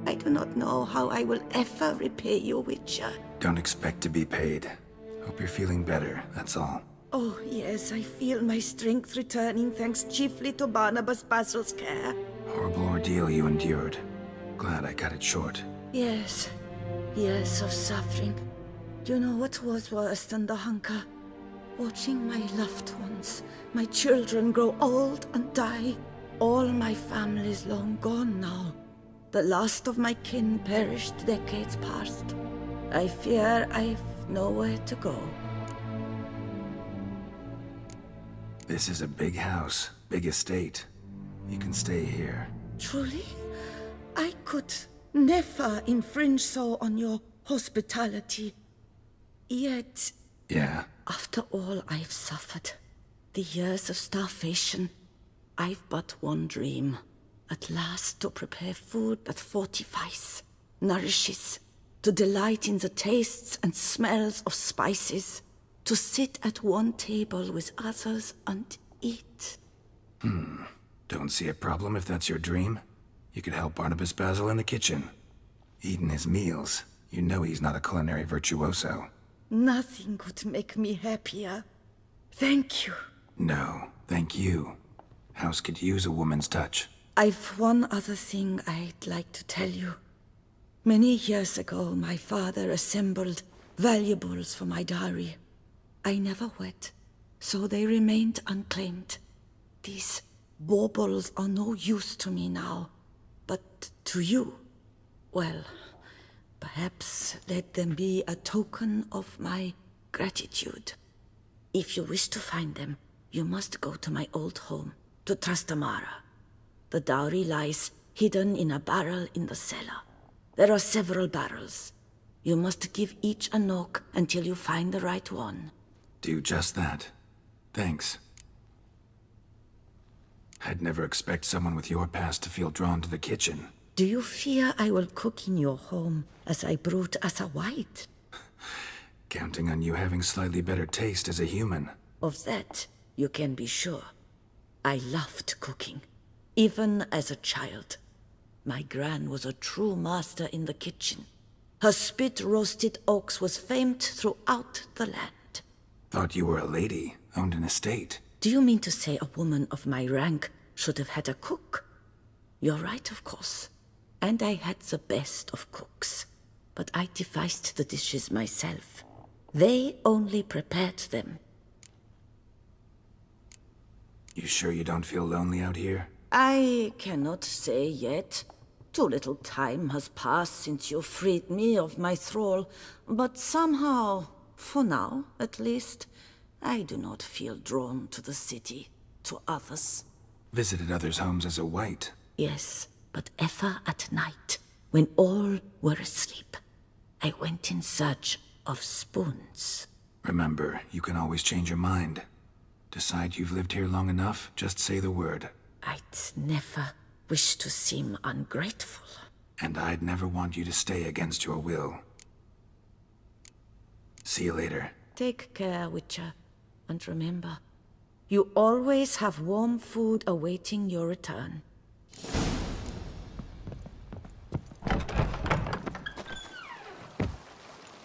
I do not know how I will ever repay you, Witcher. Don't expect to be paid. Hope you're feeling better, that's all. Oh, yes, I feel my strength returning thanks chiefly to Barnabas Basil's care. Horrible ordeal you endured. Glad I cut it short. Yes, years of suffering. Do you know what was worse than the hunger? Watching my loved ones, my children grow old and die. All my family's long gone now. The last of my kin perished decades past. I fear I've nowhere to go. This is a big house, big estate. You can stay here. Truly? I could never infringe so on your hospitality. Yet... Yeah? After all I've suffered, the years of starvation, I've but one dream. At last to prepare food that fortifies, nourishes, to delight in the tastes and smells of spices, to sit at one table with others and eat. Don't see a problem if that's your dream. You could help Barnabas Basil in the kitchen. Eating his meals. You know he's not a culinary virtuoso. Nothing could make me happier. Thank you. No, thank you. House could use a woman's touch. I've one other thing I'd like to tell you. Many years ago, my father assembled valuables for my dowry. I never wed, so they remained unclaimed. These baubles are no use to me now, but to you, well, perhaps let them be a token of my gratitude. If you wish to find them, you must go to my old home, to Trastamara. The dowry lies hidden in a barrel in the cellar. There are several barrels. You must give each a knock until you find the right one. Do just that. Thanks. I'd never expect someone with your past to feel drawn to the kitchen. Do you fear I will cook in your home as I brewed as a white? Counting on you having slightly better taste as a human. Of that, you can be sure. I loved cooking. Even as a child, my gran was a true master in the kitchen. Her spit-roasted ox was famed throughout the land. Thought you were a lady, owned an estate. Do you mean to say a woman of my rank should have had a cook? You're right, of course. And I had the best of cooks. But I devised the dishes myself. They only prepared them. You sure you don't feel lonely out here? I cannot say yet. Too little time has passed since you freed me of my thrall, but somehow, for now at least, I do not feel drawn to the city, to others. Visited others' homes as a white? Yes, but ever at night, when all were asleep. I went in search of spoons. Remember, you can always change your mind. Decide you've lived here long enough, just say the word. I'd never wish to seem ungrateful. And I'd never want you to stay against your will. See you later. Take care, Witcher. And remember, you always have warm food awaiting your return.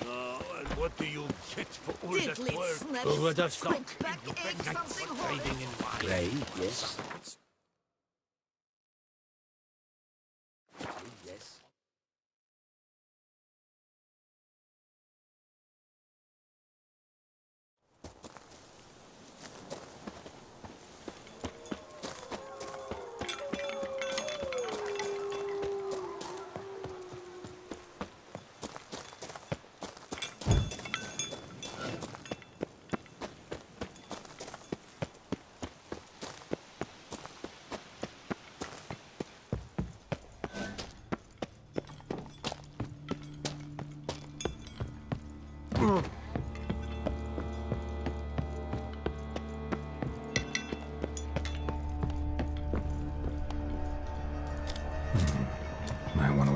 And what do you get for all that work? Over the stock. Trading in wine. Grey, yes.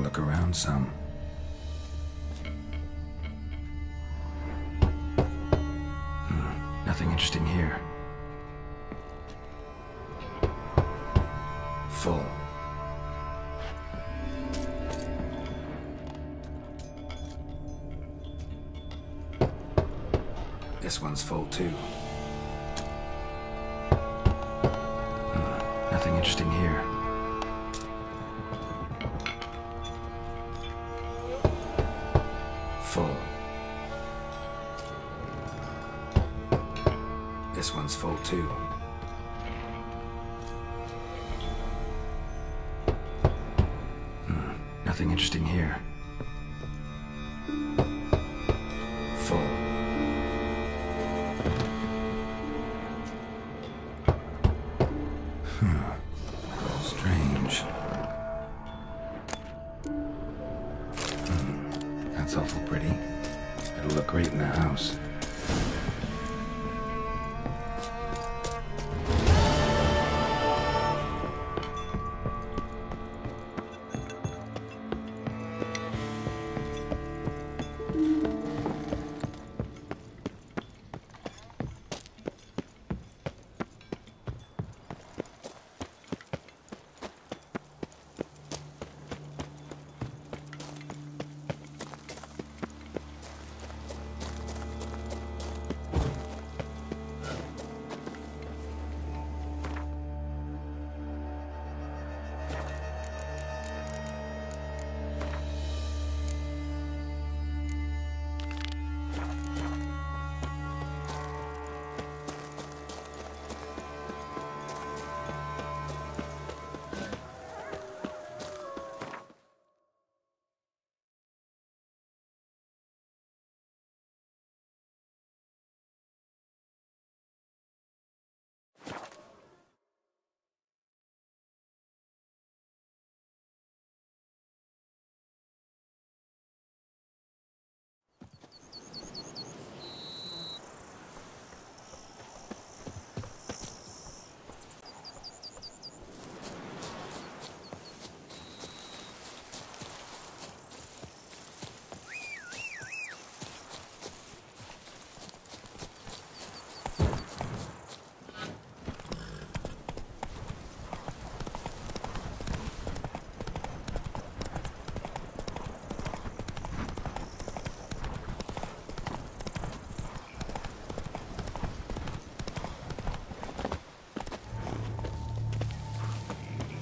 look around some. Nothing interesting here. Full. This one's full too. Nothing interesting here. Full. This one's full too. Nothing interesting here. Full. Strange. That's awful pretty. It'll look great in the house.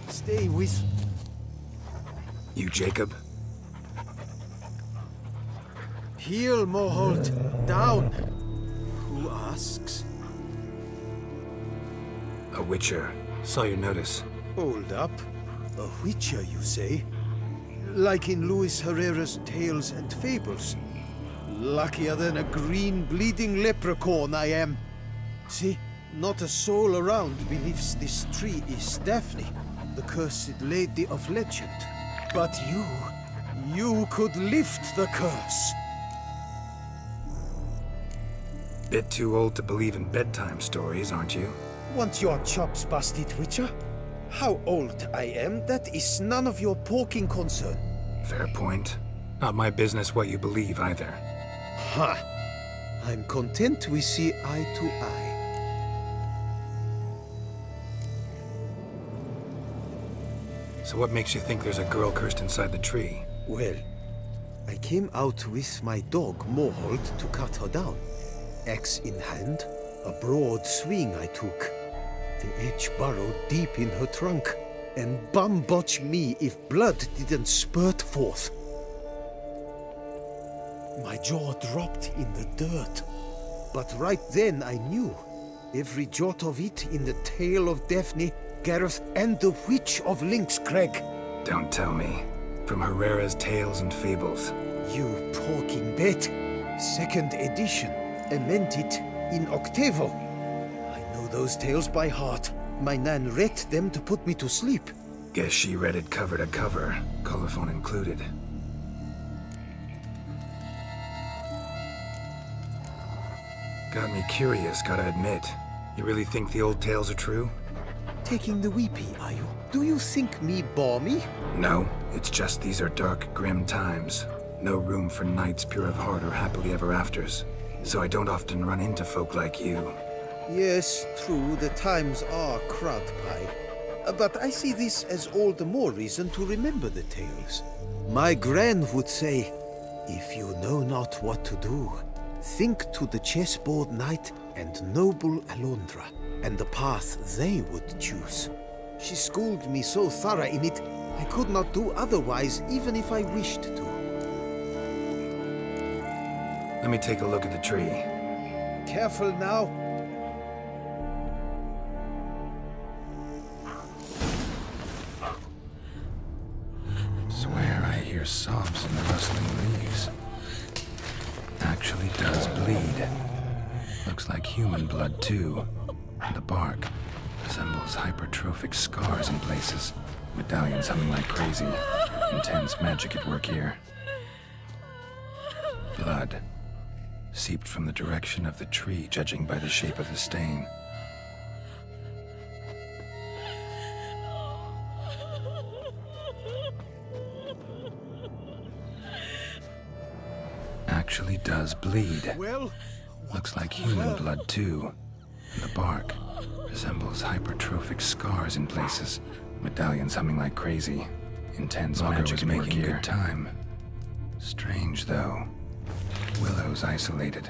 Stay with... You, Jacob? Heel, Moholt. Down. Who asks? A witcher. Saw your notice. Hold up. A witcher, you say? Like in Luis Herrera's Tales and Fables. Luckier than a green bleeding leprechaun I am. See, not a soul around believes this tree is Daphne, the cursed lady of legend. But you could lift the curse. Bit too old to believe in bedtime stories, aren't you? Want your chops busted, Witcher? How old I am, that is none of your poking concern. Fair point. Not my business what you believe, either. Ha! I'm content we see eye to eye. So what makes you think there's a girl cursed inside the tree? Well, I came out with my dog, Moholt, to cut her down. Axe in hand, a broad swing I took. The edge burrowed deep in her trunk, and bum-botch me if blood didn't spurt forth. My jaw dropped in the dirt. But right then I knew. Every jot of it in the tale of Daphne, Gareth, and the Witch of Lynx Crag. Don't tell me. From Herrera's Tales and Fables. You talking bet. Second edition. Amended in octavo. I know those tales by heart. My nan read them to put me to sleep. Guess she read it cover to cover, colophon included. Got me curious, gotta admit. You really think the old tales are true? taking the weepy, are you? Do you think me balmy? No, it's just these are dark, grim times. No room for knights pure of heart or happily ever afters. So I don't often run into folk like you. Yes, true, the times are crud pie. But I see this as all the more reason to remember the tales. My gran would say, if you know not what to do, think to the chessboard knight and noble Alondra, and the path they would choose. She schooled me so thorough in it, I could not do otherwise even if I wished to. Let me take a look at the tree. Careful now. Swear I hear sobs in the rustling leaves. Actually does bleed. Looks like human blood too. And the bark resembles hypertrophic scars in places. Medallions humming like crazy. Intense magic at work here. Blood. Seeped from the direction of the tree, judging by the shape of the stain. Actually does bleed. Well, looks like human blood too. And the bark resembles hypertrophic scars in places. Medallions humming like crazy. Intense magic at work here. Good time. Strange though. Willow's isolated.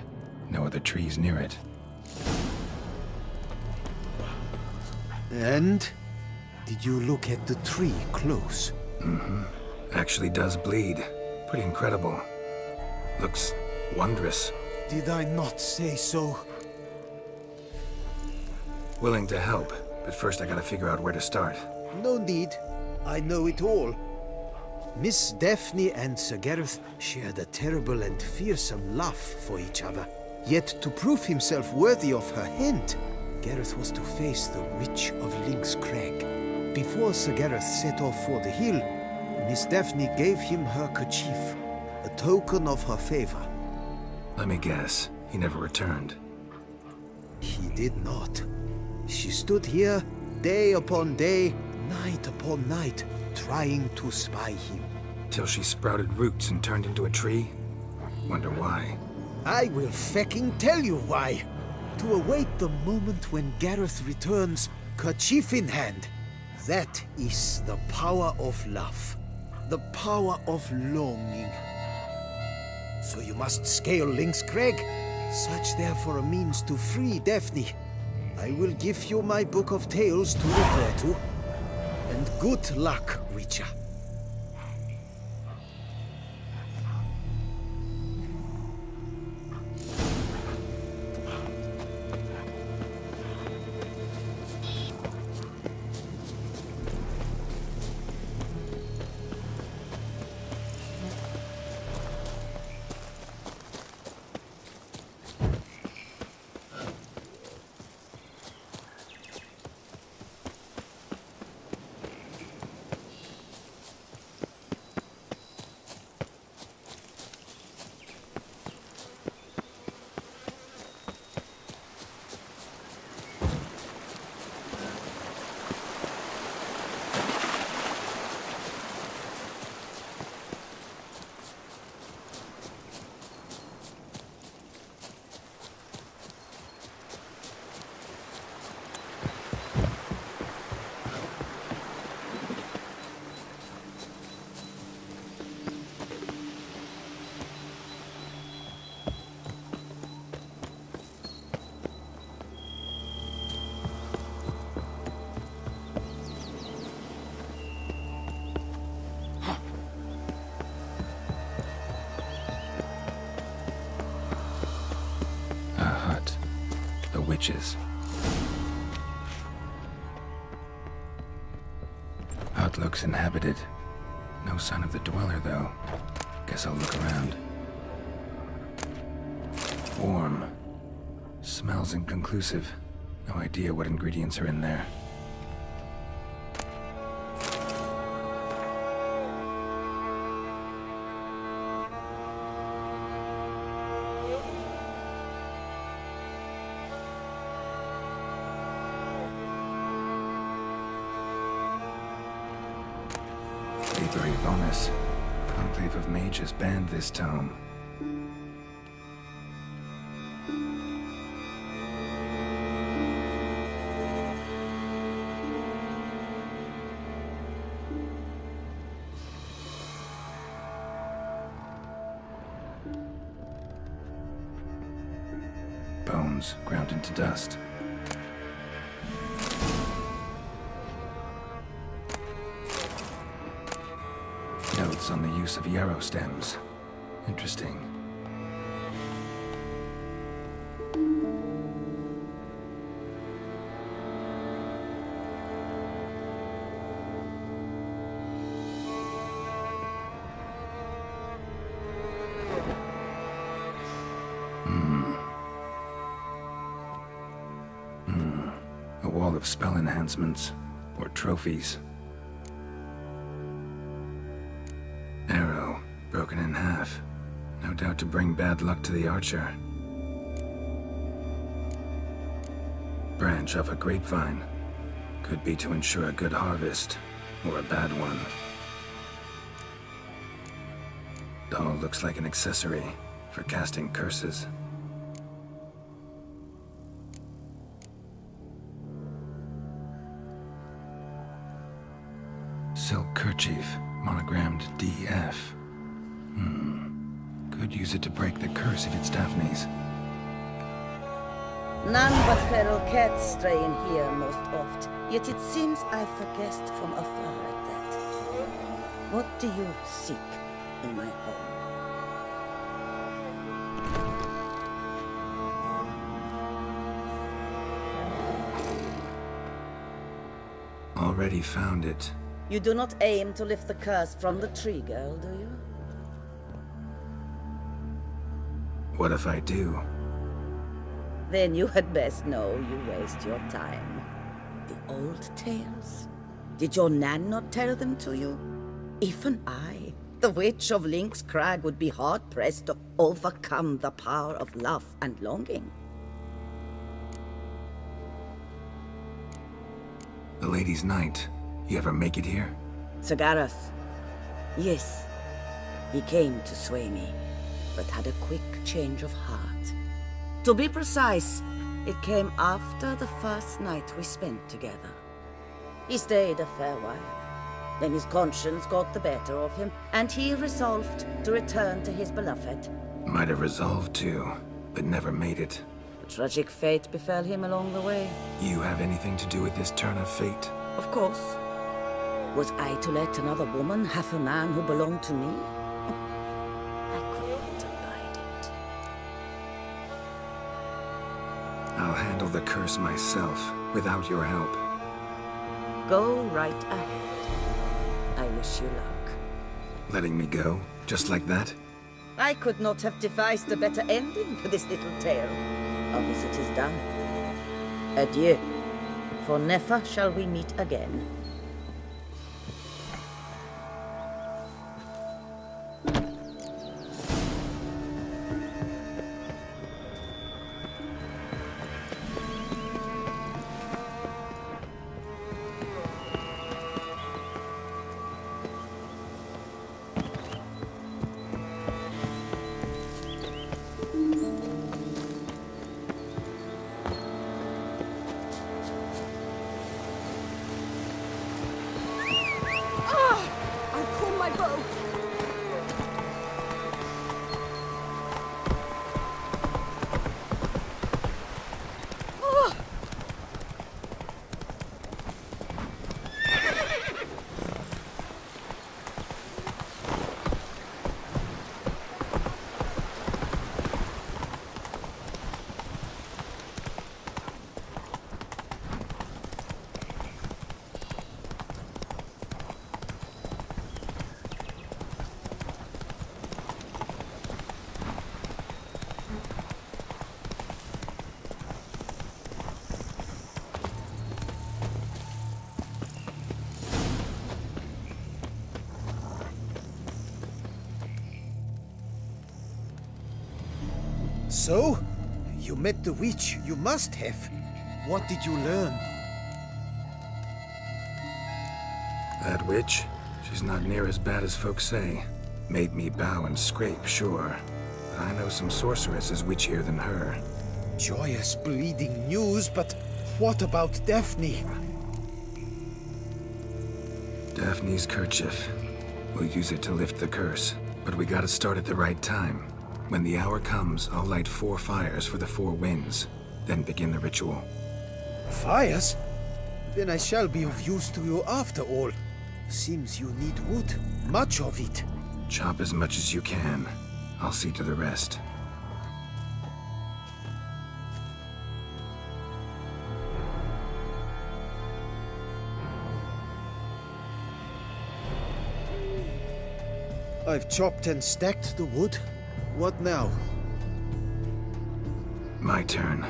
No other trees near it. And? Did you look at the tree close? Mm-hmm. Actually does bleed. Pretty incredible. Looks wondrous. Did I not say so? Willing to help, but first I gotta figure out where to start. No need. I know it all. Miss Daphne and Sir Gareth shared a terrible and fearsome love for each other. Yet to prove himself worthy of her hand, Gareth was to face the Witch of Lynx Crag. Before Sir Gareth set off for the hill, Miss Daphne gave him her kerchief, a token of her favor. Let me guess, he never returned. He did not. She stood here, day upon day, night upon night, trying to spy him. Till she sprouted roots and turned into a tree? Wonder why. I will fecking tell you why. To await the moment when Gareth returns, kerchief in hand. That is the power of love. The power of longing. So you must scale Lynx Crag. Search there for a means to free Daphne. I will give you my book of tales to refer to. And good luck, Witcher. Witches. Hut looks inhabited. No sign of the dweller, though. Guess I'll look around. Warm. Smells inconclusive. No idea what ingredients are in there. Papery bonus. Conclave of Mages banned this tome. Bones ground into dust. Notes on the use of yarrow stems. Interesting. A wall of spell enhancements, or trophies. Arrow, broken in half. No doubt to bring bad luck to the archer. Branch off a grapevine. Could be to ensure a good harvest, or a bad one. Doll looks like an accessory for casting curses. Silk kerchief, monogrammed DF. Could use it to break the curse if it's Daphne's. None but feral cats stray in here most oft, yet it seems I've guessed from afar at that. What do you seek in my home? Already found it. You do not aim to lift the curse from the tree girl, do you? What if I do? Then you had best know you waste your time. The old tales? Did your Nan not tell them to you? Even I, the witch of Link's Crag, would be hard-pressed to overcome the power of love and longing. The Lady's Knight. You ever make it here? Sir Gareth. Yes. He came to sway me, but had a quick change of heart. To be precise, it came after the first night we spent together. He stayed a fair while. Then his conscience got the better of him, and he resolved to return to his beloved. Might have resolved to, but never made it. A tragic fate befell him along the way. You have anything to do with this turn of fate? Of course. Was I to let another woman have a man who belonged to me? I could not abide it. I'll handle the curse myself, without your help. Go right ahead. I wish you luck. Letting me go, just like that? I could not have devised a better ending for this little tale. Our visit is done. Adieu, for never shall we meet again. So, you met the witch. You must have. What did you learn? That witch? She's not near as bad as folks say. Made me bow and scrape, sure. But I know some sorceresses witchier than her. Joyous bleeding news, but what about Daphne? Daphne's kerchief. We'll use it to lift the curse, but we gotta start at the right time. When the hour comes, I'll light 4 fires for the 4 winds, then begin the ritual. Fires? Then I shall be of use to you after all. Seems you need wood. Much of it. Chop as much as you can. I'll see to the rest. I've chopped and stacked the wood. What now? My turn.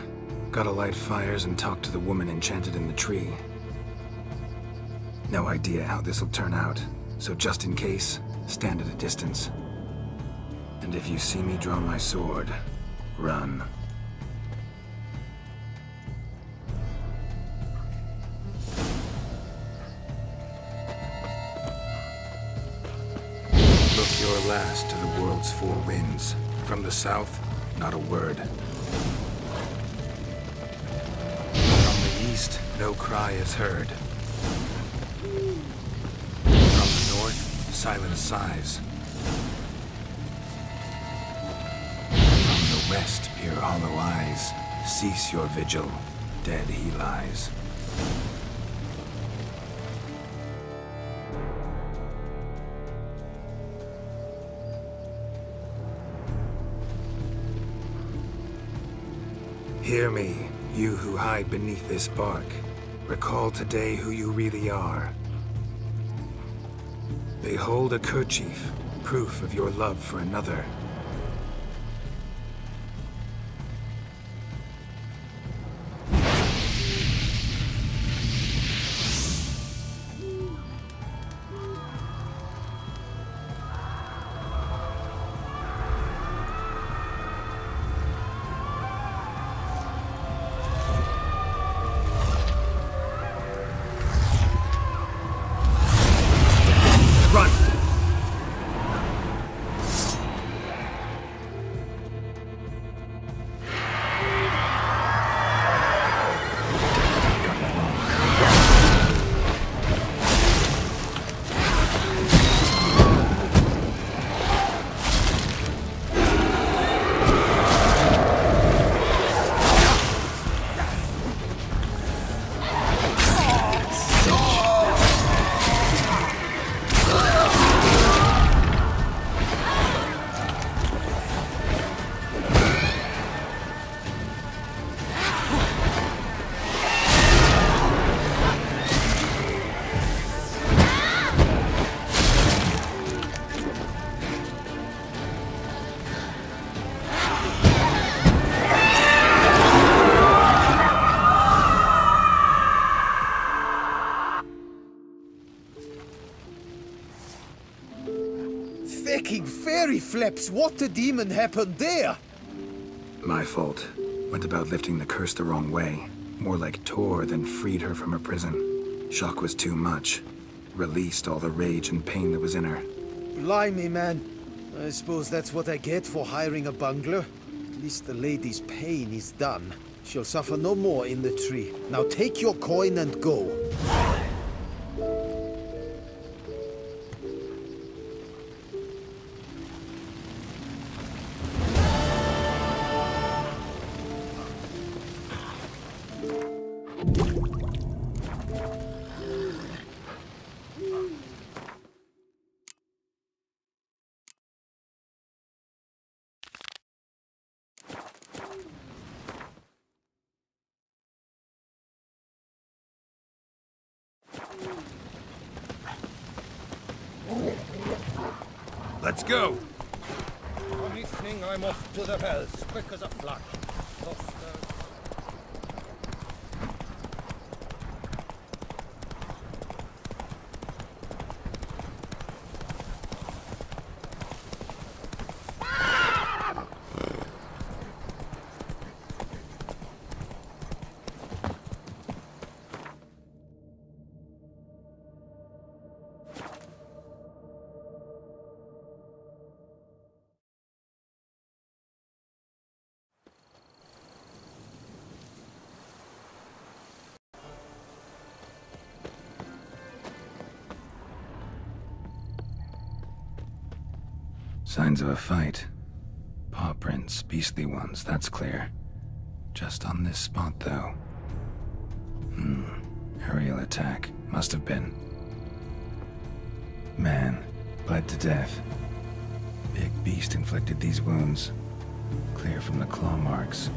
Gotta light fires and talk to the woman enchanted in the tree. No idea how this'll turn out, so just in case, stand at a distance. And if you see me draw my sword, run. Look your last to the world's 4 winds. From the south, not a word. From the east, no cry is heard. From the north, silent sighs. From the west, peer hollow eyes. Cease your vigil, dead he lies. Hear me, you who hide beneath this bark. Recall today who you really are. Behold a kerchief, proof of your love for another. Fecking fairy flaps, what the demon happened there? My fault. Went about lifting the curse the wrong way. More like tore than freed her from her prison. Shock was too much. Released all the rage and pain that was in her. Blimey, man. I suppose that's what I get for hiring a bungler. At least the lady's pain is done. She'll suffer no more in the tree. Now take your coin and go. Let's go! Funny thing, I'm off to the hells, quick as a flash. Signs of a fight. Paw prints, beastly ones, that's clear. Just on this spot, though. Aerial attack. Must have been. Man, bled to death. Big beast inflicted these wounds. Clear from the claw marks.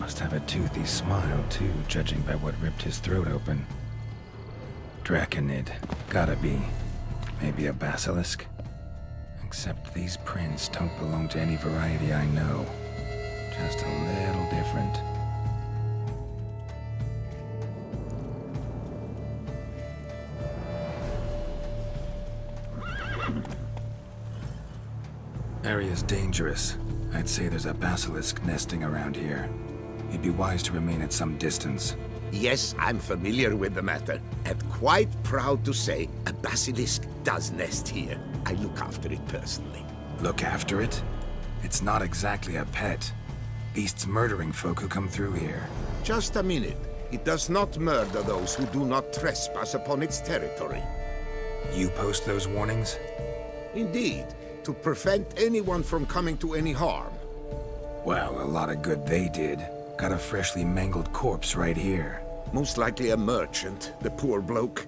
Must have a toothy smile, too, judging by what ripped his throat open. Draconid. Gotta be. Maybe a basilisk? Except these prints don't belong to any variety I know. Just a little different. Area's dangerous. I'd say there's a basilisk nesting around here. You'd be wise to remain at some distance. Yes, I'm familiar with the matter, and quite proud to say a basilisk does nest here. I look after it personally. Look after it? It's not exactly a pet. Beasts murdering folk who come through here. Just a minute. It does not murder those who do not trespass upon its territory. You post those warnings? Indeed, to prevent anyone from coming to any harm. Well, a lot of good they did. Got a freshly mangled corpse right here. Most likely a merchant, the poor bloke.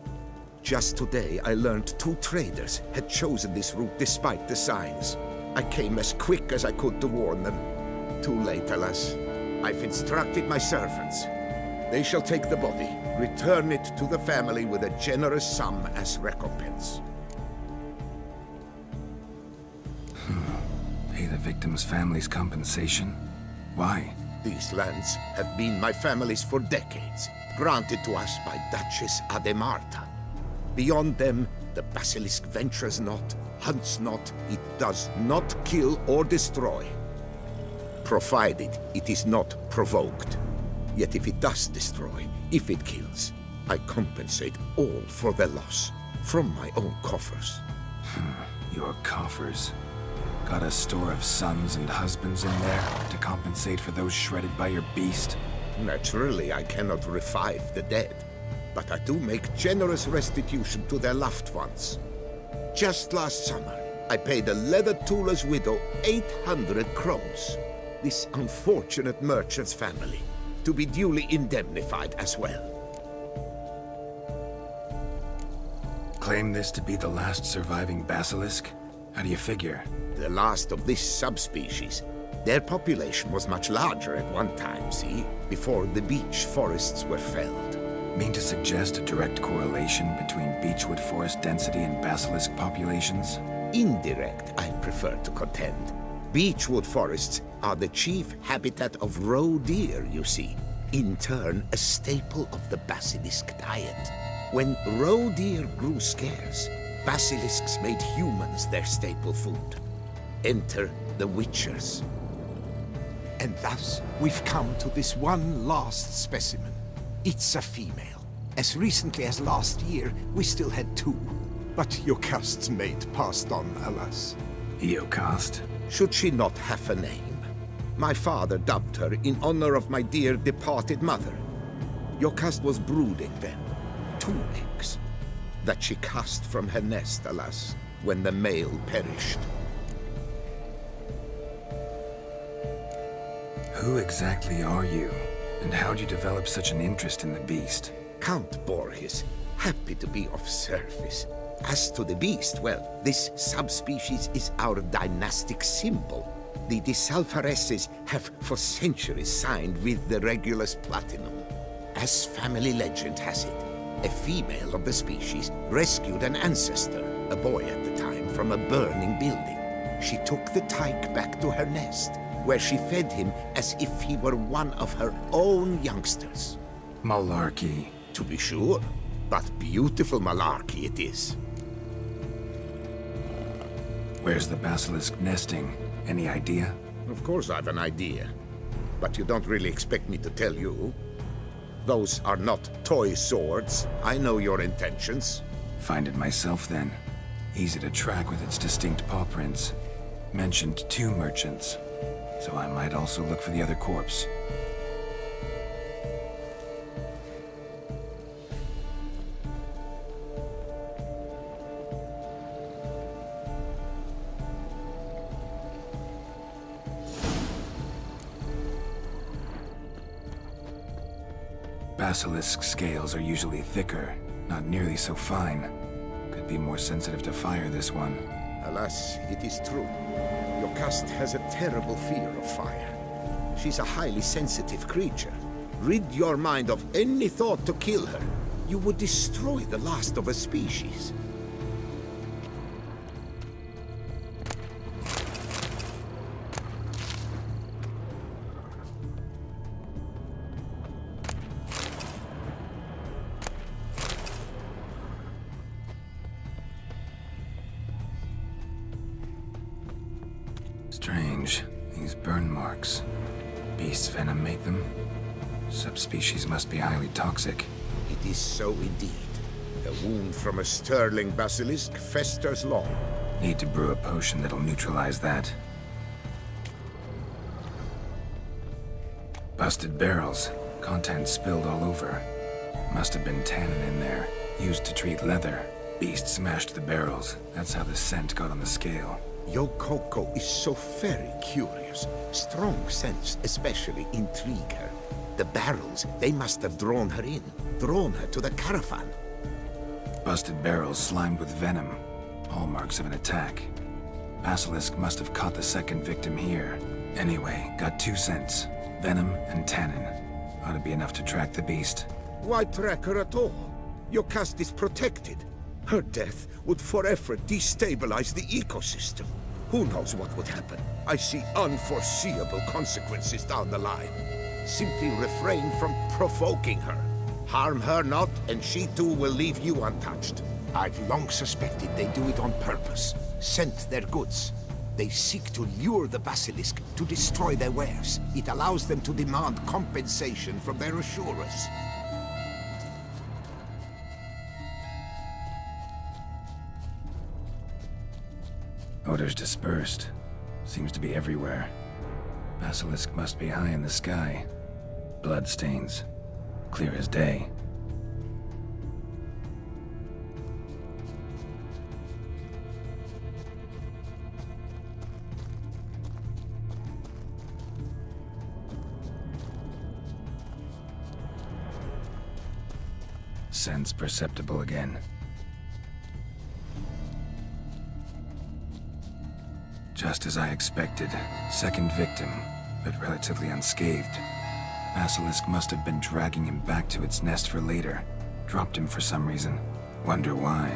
Just today, I learned 2 traders had chosen this route despite the signs. I came as quick as I could to warn them. Too late, alas. I've instructed my servants. They shall take the body, return it to the family with a generous sum as recompense. Pay the victim's family's compensation? Why? These lands have been my family's for decades, granted to us by Duchess Ademarta. Beyond them, the basilisk ventures not, hunts not, it does not kill or destroy. Provided it is not provoked. Yet if it does destroy, if it kills, I compensate all for their loss, from my own coffers. Your coffers. Got a store of sons and husbands in there to compensate for those shredded by your beast? Naturally, I cannot revive the dead, but I do make generous restitution to their loved ones. Just last summer, I paid a leather tooler's widow 800 crowns, this unfortunate merchant's family, to be duly indemnified as well. Claim this to be the last surviving basilisk? How do you figure? The last of this subspecies. Their population was much larger at one time, see? Before the beech forests were felled. Mean to suggest a direct correlation between beechwood forest density and basilisk populations? Indirect, I prefer to contend. Beechwood forests are the chief habitat of roe deer, you see. In turn, a staple of the basilisk diet. When roe deer grew scarce, basilisks made humans their staple food. Enter the Witchers. And thus, we've come to this one last specimen. It's a female. As recently as last year, we still had 2. But Jocast's mate passed on, alas. Jocast? Should she not have a name? My father dubbed her in honor of my dear departed mother. Jocast was brooding then. 2 eggs. That she cast from her nest, alas, when the male perished. Who exactly are you? And how'd you develop such an interest in the beast? Count Borges, happy to be of service. As to the beast, well, this subspecies is our dynastic symbol. The Disalfareses have for centuries signed with the Regulus Platinum. As family legend has it, a female of the species rescued an ancestor, a boy at the time, from a burning building. She took the tyke back to her nest, where she fed him as if he were one of her own youngsters. Malarkey. To be sure, but beautiful malarkey it is. Where's the basilisk nesting? Any idea? Of course I've an idea, but you don't really expect me to tell you. Those are not toy swords. I know your intentions. Find it myself then. Easy to track with its distinct paw prints. Mentioned 2 merchants, so I might also look for the other corpse. Basilisk scales are usually thicker, not nearly so fine. Could be more sensitive to fire, this one. Alas, it is true. Your caste has a terrible fear of fire. She's a highly sensitive creature. Rid your mind of any thought to kill her. You would destroy the last of a species. Strange. These burn marks. Beast's venom make them? Subspecies must be highly toxic. It is so indeed. A wound from a sterling basilisk festers long. Need to brew a potion that'll neutralize that. Busted barrels. Contents spilled all over. Must have been tannin in there. Used to treat leather. Beast smashed the barrels. That's how the scent got on the scale. Yokoko is so very curious. Strong scents especially intrigue her. The barrels, they must have drawn her in. Drawn her to the caravan. Busted barrels slimed with venom. Hallmarks of an attack. Basilisk must have caught the second victim here. Anyway, got 2 scents. Venom and tannin. Ought to be enough to track the beast. Why track her at all? Your caste is protected. Her death would forever destabilize the ecosystem. Who knows what would happen? I see unforeseeable consequences down the line. Simply refrain from provoking her. Harm her not, and she too will leave you untouched. I've long suspected they do it on purpose. Scent their goods. They seek to lure the basilisk to destroy their wares. It allows them to demand compensation from their assurers. Odors dispersed. Seems to be everywhere. Basilisk must be high in the sky. Blood stains. Clear as day. Scents perceptible again. Just as I expected. Second victim, but relatively unscathed. Basilisk must have been dragging him back to its nest for later. Dropped him for some reason. Wonder why.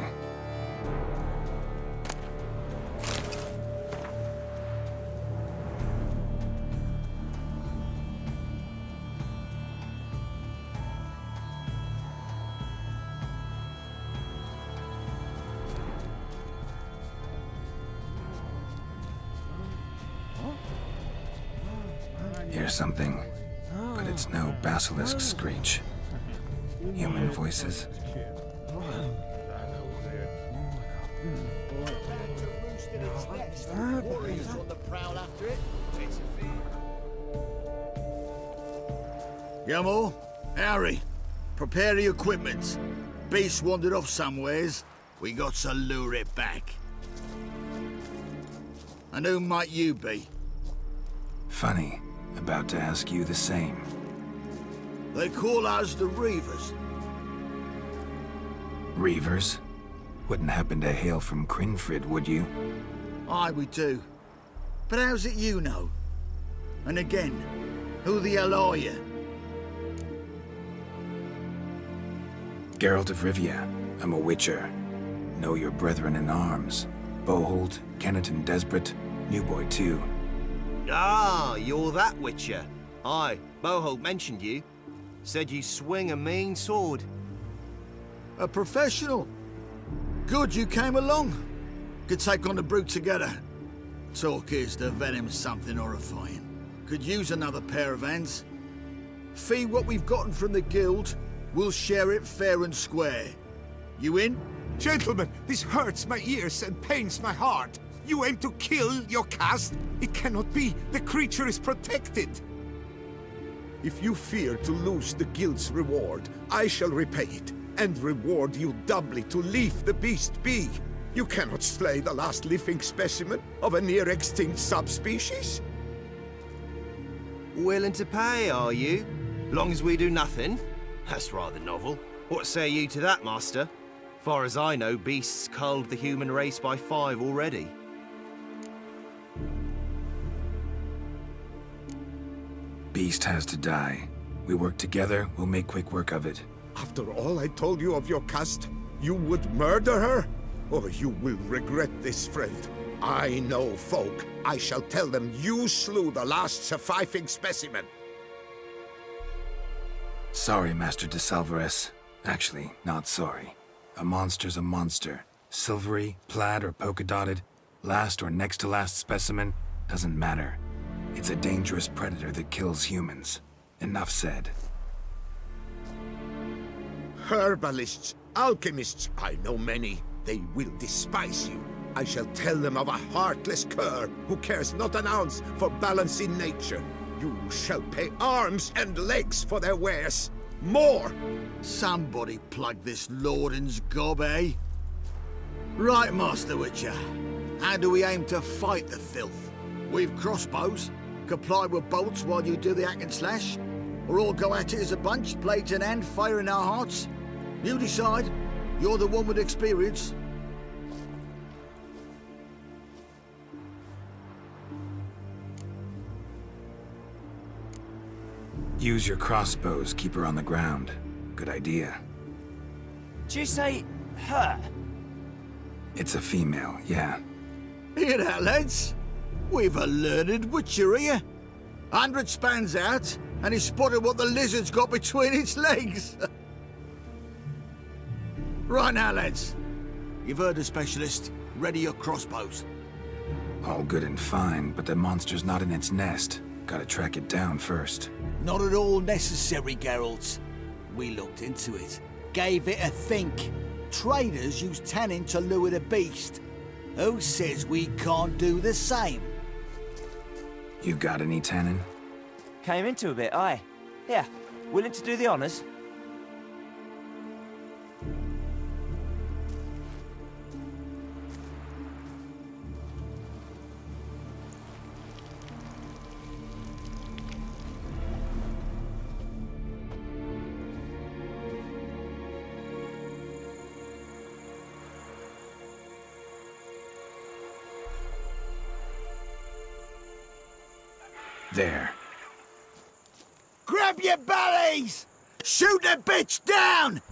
Hear something, but it's no basilisk screech. Human voices. Gilmore, Harry, prepare the equipment. Beast wandered off somewheres. We got to lure it back. And who might you be? Funny. About to ask you the same. They call us the Reavers. Reavers? Wouldn't happen to hail from Crinfrid, would you? Aye, we do. But how's it you know? And again, who the hell are you? Geralt of Rivia. I'm a witcher. Know your brethren in arms. Bohold, Kenneton Desperate, New Boy too. Ah, you're that witcher. Aye, Bohold mentioned you. Said you swing a mean sword. A professional. Good you came along. Could take on the brute together. Talk is the venom's something horrifying. Could use another pair of hands. Fee what we've gotten from the guild, we'll share it fair and square. You in? Gentlemen, this hurts my ears and pains my heart. You aim to kill your caste? It cannot be. The creature is protected. If you fear to lose the guild's reward, I shall repay it, and reward you doubly to leave the beast be. You cannot slay the last living specimen of a near-extinct subspecies. Willing to pay, are you? Long as we do nothing? That's rather novel. What say you to that, Master? Far as I know, beasts culled the human race by 5 already. Beast has to die. We work together, we'll make quick work of it. After all I told you of your caste, you would murder her? Or you will regret this, friend. I know folk. I shall tell them you slew the last surviving specimen. Sorry, Master de Salvarez. Actually, not sorry. A monster's a monster. Silvery, plaid, or polka-dotted, last or next to last specimen, doesn't matter. It's a dangerous predator that kills humans. Enough said. Herbalists, alchemists, I know many. They will despise you. I shall tell them of a heartless cur who cares not an ounce for balance in nature. You shall pay arms and legs for their wares. More! Somebody plug this Lorden's gob, eh? Right, Master Witcher. How do we aim to fight the filth? We've crossbows, comply with bolts while you do the hack and slash, or all go at it as a bunch, blades in hand, fire in our hearts? You decide. You're the one with experience. Use your crossbows, keep her on the ground. Good idea. Did you say her? It's a female, yeah. Hear that, lads? We've a learned Witcher here. 100 spans out, and he spotted what the lizard's got between its legs. Right now, lads. You've heard the specialist. Ready your crossbows. All good and fine, but the monster's not in its nest. Gotta track it down first. Not at all necessary, Geralt. We looked into it. Gave it a think. Traders use tannin to lure the beast. Who says we can't do the same? You got any tannin? Came into a bit, aye. Yeah, willing to do the honours? There. Grab your bellies! Shoot the bitch down!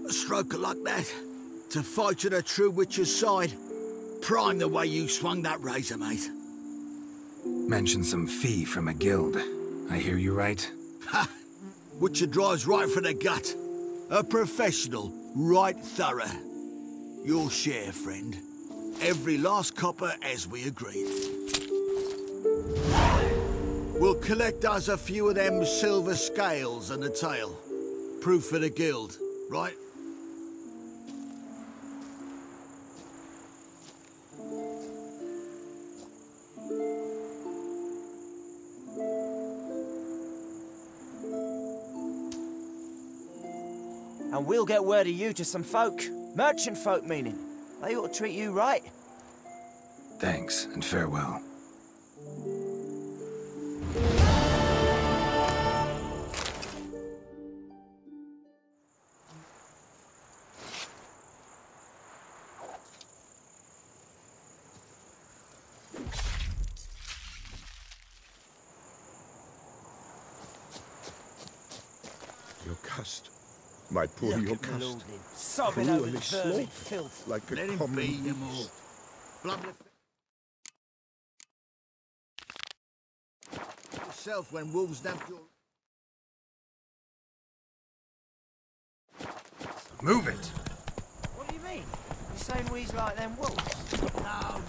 A stroke like that. To fight at a true Witcher's side. Prime the way you swung that razor, mate. Mentioned some fee from a guild. I hear you right? Ha! Witcher drives right for the gut. A professional, right thorough. Your share, friend. Every last copper as we agreed. We'll collect us a few of them silver scales and a tail. Proof for the guild, right? And we'll get word of you to some folk. Merchant folk, meaning. They ought to treat you right. Thanks, and farewell. Yocast. My poor Yocast. Sobbing over Cruelly the vermin slaughtered filth. like a Let him common be, you more. beast. Blood yourself when wolves nabbed your... Move it! What do you mean? You saying we's like them wolves? No,